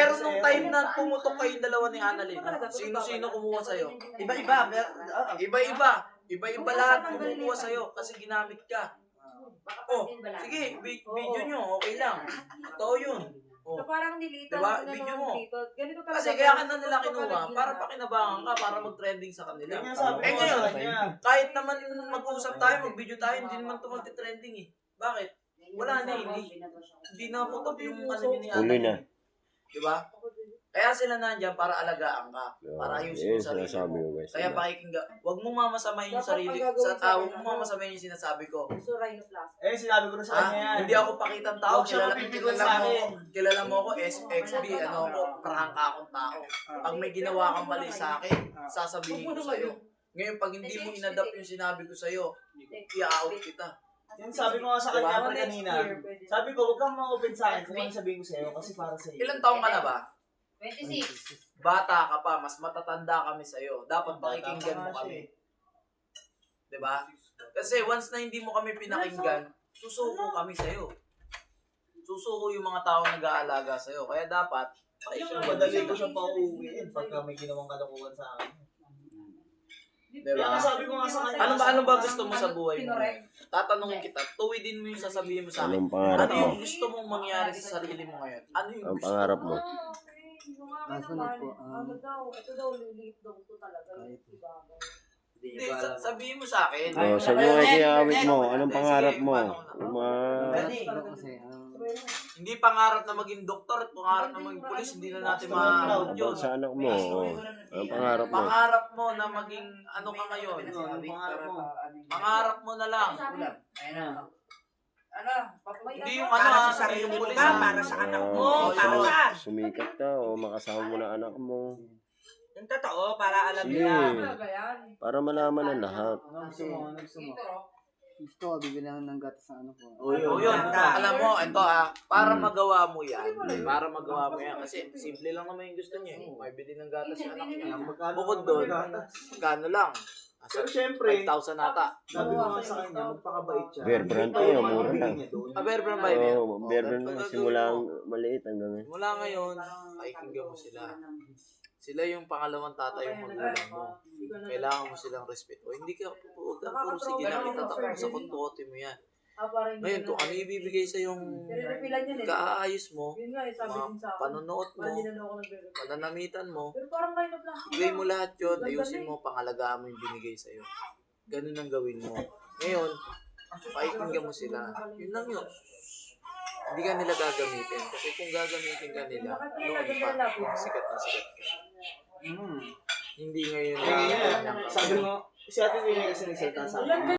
Pero nung time na pumutok kayong dalawa ni Annalyn, sino-sino kumuha sa'yo? Iba-iba. Iba-iba. Iba-iba lahat kumukuha sa'yo kasi ginamit ka. Oh, sige, video nyo, okay lang. Totoo yun. Oh. So parang nilito diba? na Video naman mo. dito. Ganito talaga. Kasi kaya ka na nila kinuha para pakinabangan ka, para mag-trending sa kanila. Eh ngayon, kahit naman mag-uusap tayo, mag-video tayo, hindi naman ito mag-trending eh. Bakit? Wala na hindi na putok yung ano yun ni Annalyn. Diba? Kaya sila nandiyan para alagaan ka, para ayusin yung sarili mo. Kaya pakikinggan, huwag mong mamasamahin yung sarili, huwag mong mamasamahin yung sinasabi ko. So, rhinoplast. Sinabi ko na sa kanya yan. Hindi ako pakitang tao, kilala mo ako, SXB, ano ako, prangka akong tao. Pag may ginawa kang mali sa akin, sasabihin ko sa'yo. Ngayon, pag hindi mo inadapt yung sinabi ko sa'yo, i-out kita. Yan sabi ko nga sa kanya kanina. Sabi ko, huwag kang ma-open sa akin kung ano sabihin ko sa'yo kasi para sa'yo. Ilang taong ka na ba? 26. Bata ka pa, mas matatanda kami sa'yo. Dapat pakikinggan mo kami. Diba? Kasi once na hindi mo kami pinakinggan, susuko kami sa'yo. Susuko yung mga tao nag-aalaga sa'yo. Kaya dapat, pakikinggan mo. Madali ko siyang pauuwiin pagka may ginawang kalokohan sa akin. Diba? Sabi ko nga sa kanya. Ano ba gusto mo sa buhay mo? Tatanungin kita, tuwidin mo yung sasabihin mo sa akin. Anong pangarap Ano mo? yung gusto mong mangyari sa sarili mo ngayon? Ano yung Ang gusto pangarap mo? Nasunod po. Ano daw, ito daw, lilit daw ito talaga. Hindi, sabihin mo sa akin. Oh, sa iyo ay kiyawit mo. Anong pangarap mo? Hindi pangarap na maging doktor at pangarap na maging pulis, hindi na natin maabot yun. Sa anak mo. Oh. Anong pangarap mo? Pangarap mo na maging ano ka ngayon. Pangarap mo na lang. Hindi yung ano Para ha, sa sarili hindi yung mo pulis ba? ha. Para sa anak mo? Oh, Para yun. saan? Sumikat ka o makasama mo na anak mo. Yung totoo, para alam Sige. nila. Para malaman ng lahat. Gusto ko, bibilangan ng gatas sa ano po. O yun, alam mo, ito para magawa mo yan, kasi simple lang naman yung gusto niya. May bili ng gatas yung anak niya. Bukod doon, magkano lang? Pero syempre, 5,000 nata. sabi ko nga sa kanya, magpakabait siya. Bear brand to, mura lang. Bear brand ba yun? Oh, bear brand na simula maliit hanggang ngayon. Mula ngayon, pakikinggan mo sila. Sila yung pangalawang tatay yung magulang mo. Kailangan mo silang respeto. Hindi ka huwag kang puro sige na itatakbo sa kontukote mo yan. Ngayon, kung ano ibibigay sa yung kaayos mo, mga panonood mo, pananamitan mo, ibigay mo lahat yun, ayusin mo, pangalagaan mo yung binigay sa'yo. Ganun ang gawin mo. Ngayon, pakikinggan mo sila. Yun lang yun. Hindi ka nila gagamitin. Kasi kung gagamitin ka nila, noon pa, sikat na sikat ka. Hindi ngayon. Sabi mo, si Ate Nina kasi nagsalita sa akin.